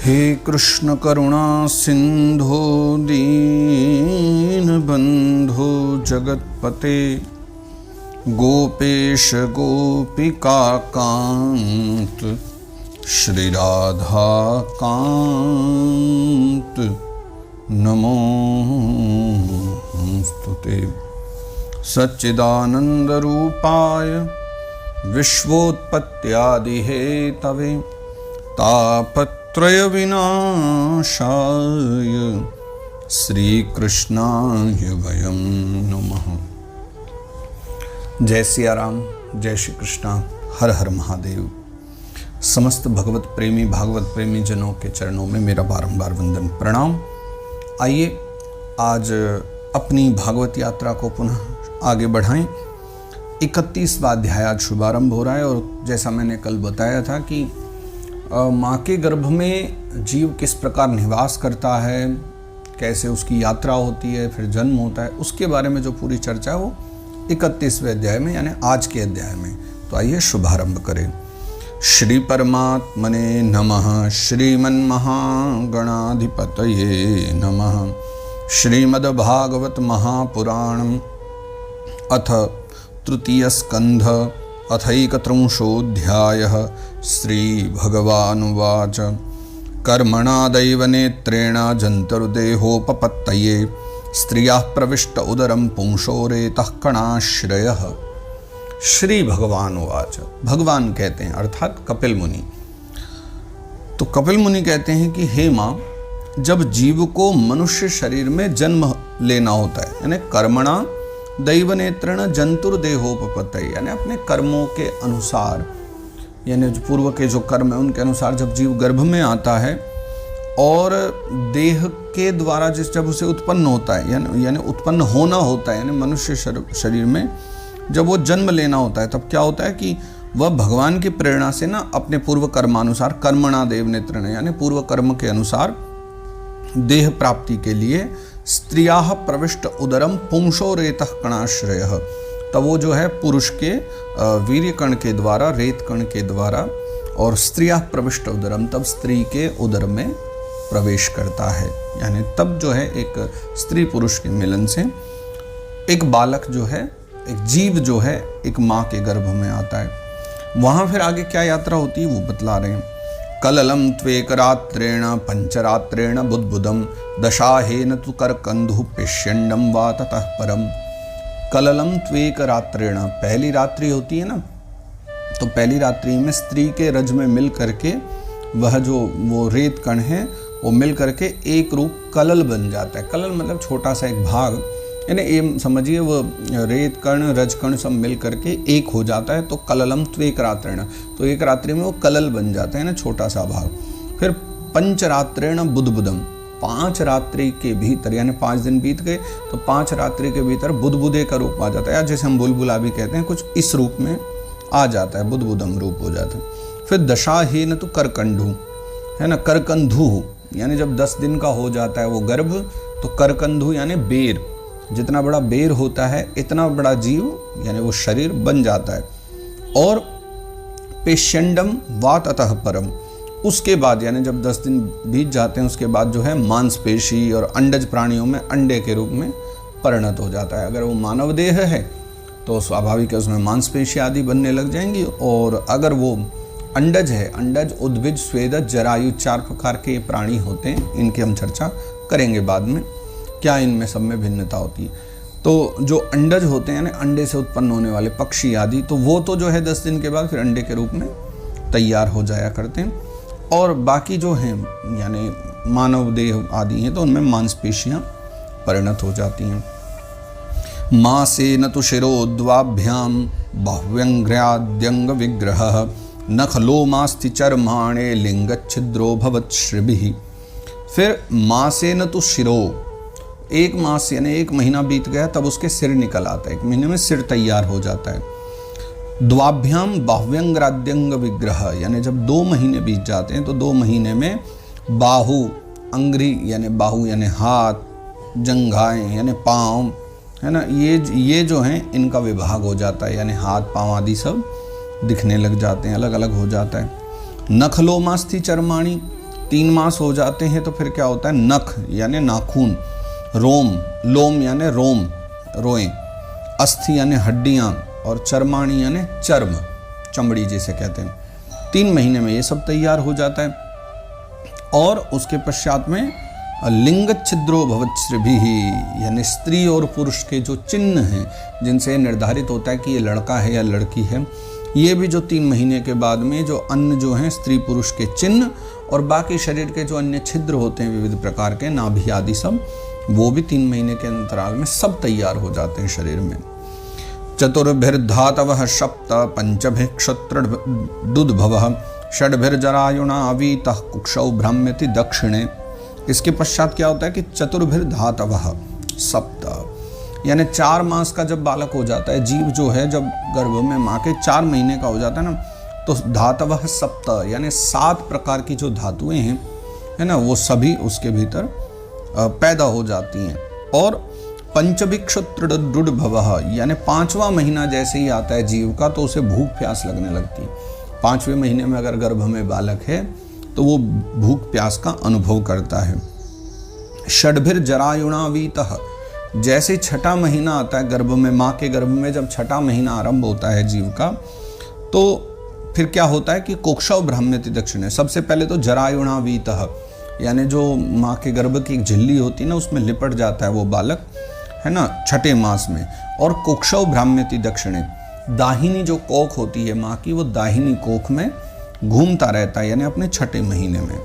हे कृष्ण करुणा सिंधु दीनबंधु जगतपते गोपेश गोपिका कांत श्री राधा कांत नमोस्तुते। सच्चिदानंद रूपाय विश्वोत्पत्त्यादि हेतवे तापत्रय विनाशाय श्री कृष्णाय वयं नमः। जय सिया राम, जय श्री कृष्णा, हर हर महादेव। समस्त भगवत प्रेमी भागवत प्रेमी जनों के चरणों में मेरा बारंबार वंदन प्रणाम। आइए आज अपनी भागवत यात्रा को पुनः आगे बढ़ाएं। 31वां अध्याय आज शुभारंभ हो रहा है और जैसा मैंने कल बताया था कि माँ के गर्भ में जीव किस प्रकार निवास करता है, कैसे उसकी यात्रा होती है, फिर जन्म होता है, उसके बारे में जो पूरी चर्चा है वो 31वें अध्याय में यानी आज के अध्याय में। तो आइए शुभारंभ करें। श्री परमात्मने नमः। श्रीमन्महागणाधिपतये नमः। श्रीमद्भागवत महापुराणम् अथ तृतीय स्कंध अथैकत्रिंशोऽध्यायः। श्रीभगवानुवाच कर्मणा दैवनेत्रेण जन्तुर्देहोपपत्तये स्त्रियाः प्रविष्ट उदरं पुंसोरेतः कणाश्रयः। श्री भगवानुवाच, भगवान कहते हैं अर्थात कपिल मुनि। तो कपिल मुनि कहते हैं कि हे माँ, जब जीव को मनुष्य शरीर में जन्म लेना होता है यानी कर्मणा दैवनेत्रेण जन्तुर्देहोपपत्तये यानी अपने कर्मों के अनुसार, यानी जो पूर्व के जो कर्म है उनके अनुसार जब जीव गर्भ में आता है और देह के द्वारा जब उसे उत्पन्न होता है यानी उत्पन्न होना होता है, यानी मनुष्य शरीर में जब वो जन्म लेना होता है, तब क्या होता है कि वह भगवान की प्रेरणा से ना अपने पूर्व कर्मानुसार कर्मणा देवनेत्रेण यानी पूर्व कर्म के अनुसार देह प्राप्ति के लिए स्त्रियाः प्रविष्ट उदरम पुंसोरेतः कणाश्रयः, तब वो जो है पुरुष के वीर्य कण के द्वारा, रेत कण के द्वारा, और स्त्रियाः प्रविष्ट उदरम तब स्त्री के उदर में प्रवेश करता है। यानी तब जो है एक स्त्री पुरुष के मिलन से एक बालक जो है, एक जीव जो है एक माँ के गर्भ में आता है। वहाँ फिर आगे क्या यात्रा होती है वो बतला रहे हैं। कललम त्वेकरात्रेण पंचरात्रेण बुद्बुदम दशाहेन तु करकंधु पेष्यंडम वा ततः परम। कललम त्वेकरात्रेण, पहली रात्रि होती है ना, तो पहली रात्रि में स्त्री के रज में मिल करके वह जो वो रेत कण है वो मिल करके एक रूप कलल बन जाता है। कलल मतलब छोटा सा एक भाग, यानी ये समझिए वो रेत कण रज कण सब मिल करके एक हो जाता है, तो कललम त्वेक रात्रेण, तो एक रात्रि में वो कलल बन जाता है ना, छोटा सा भाग। फिर पंचरात्रेण बुद्बुदम, 5 रात्रि के भीतर यानी 5 दिन बीत गए तो 5 रात्रि के भीतर बुदबुदे का रूप आ जाता है, या जैसे हम बुलबुला भी कहते हैं, कुछ इस रूप में आ जाता है, बुदबुदम रूप हो जाता है। फिर दशाहेन तो करकंधु है ना, करकंधु यानी जब 10 दिन का हो जाता है वो गर्भ, तो करकंधु यानी बेर, जितना बड़ा बेर होता है इतना बड़ा जीव यानी वो शरीर बन जाता है। और पेष्यंडम वा ततः परम, उसके बाद यानी जब 10 दिन बीत जाते हैं उसके बाद जो है मांसपेशी और अंडज प्राणियों में अंडे के रूप में परिणत हो जाता है। अगर वो मानव देह है तो स्वाभाविक है उसमें मांसपेशी आदि बनने लग जाएंगी, और अगर वो अंडज है, अंडज उद्भिज स्वेदज जरायु 4 प्रकार के प्राणी होते हैं, इनकी हम चर्चा करेंगे बाद में, क्या इनमें सब में भिन्नता होती है। तो जो अंडज होते हैं यानी अंडे से उत्पन्न होने वाले पक्षी आदि, तो वो तो जो है 10 दिन के बाद फिर अंडे के रूप में तैयार हो जाया करते हैं, और बाकी जो हैं यानी मानव देह आदि हैं तो उनमें मांसपेशियां परिणत हो जाती हैं। मासेन तु शिरोद्वाभ्याम बाह्व्यंघ्राद्यंग विग्रह नखलोमास्ति चर्माणे लिंगच्छिद्रो भवत्श्रिभिः। फिर मासेन तु शिरो, एक मास यानी 1 महीना बीत गया तब उसके सिर निकल आता है, 1 महीने में सिर तैयार हो जाता है। द्वाभ्याम बाह्व्यंग्राद्यंग विग्रह यानी जब 2 महीने बीत जाते हैं तो 2 महीने में बाहु, अंग्री यानी बाहु यानी हाथ, जंघाएं यानी पाँव है ना, ये जो हैं इनका विभाग हो जाता है, यानी हाथ पाँव आदि सब दिखने लग जाते हैं, अलग अलग हो जाता है। नखलोमास्थि चर्माणी, 3 मास हो जाते हैं तो फिर क्या होता है, नख यानी नाखून, रोम, लोम यानी रोम, रोएं, अस्थि यानी हड्डियां, और चर्माणी यानी चर्म, चमड़ी जिसे कहते हैं। 3 महीने में ये सब तैयार हो जाता है। और उसके पश्चात में लिंग छिद्रो भवच्छ्रिभिः, यानी स्त्री और पुरुष के जो चिन्ह हैं जिनसे निर्धारित होता है कि ये लड़का है या लड़की है, ये भी जो 3 महीने के बाद में जो अन्य जो हैं स्त्री पुरुष के चिन्ह और बाकी शरीर के जो अन्य छिद्र होते हैं विविध प्रकार के, नाभि आदि सब, वो भी 3 महीने के अंतराल में सब तैयार हो जाते हैं शरीर में। चतुर्भिर्धातवः सप्त पंचभिः क्षत्रदुद्भवः षड्भिर्जरायुणावीतः कुक्षौ भ्राम्यति दक्षिणे। इसके पश्चात क्या होता है कि चतुर्भिर्धातवः सप्त, यानी 4 मास का जब बालक हो जाता है, जीव जो है जब गर्भ में माँ के 4 महीने का हो जाता है ना, तो धातवः सप्त यानी 7 प्रकार की जो धातुएं हैं, है ना, वो सभी उसके भीतर पैदा हो जाती हैं। और पंचभिक्षुत्रुडभवः, यानी 5वां महीना जैसे ही आता है जीव का तो उसे भूख प्यास लगने लगती है। 5वें महीने में अगर गर्भ में बालक है तो वो भूख प्यास का अनुभव करता है। षड्भिर्जरायुणावीतः, जैसे 6ठा महीना आता है गर्भ में, माँ के गर्भ में जब 6ठा महीना आरंभ होता है जीव का, तो फिर क्या होता है कि कोक्षौ भ्राम्यति दक्षिणे। सबसे पहले तो जरायुणावीतः, यानी जो माँ के गर्भ की एक झिल्ली होती है ना, उसमें लिपट जाता है वो बालक, है ना, 6ठे मास में। और कोक्षौ भ्राम्यति दक्षिणे, दाहिनी जो कोख होती है माँ की, वो दाहिनी कोख में घूमता रहता है, यानी अपने 6ठे महीने में।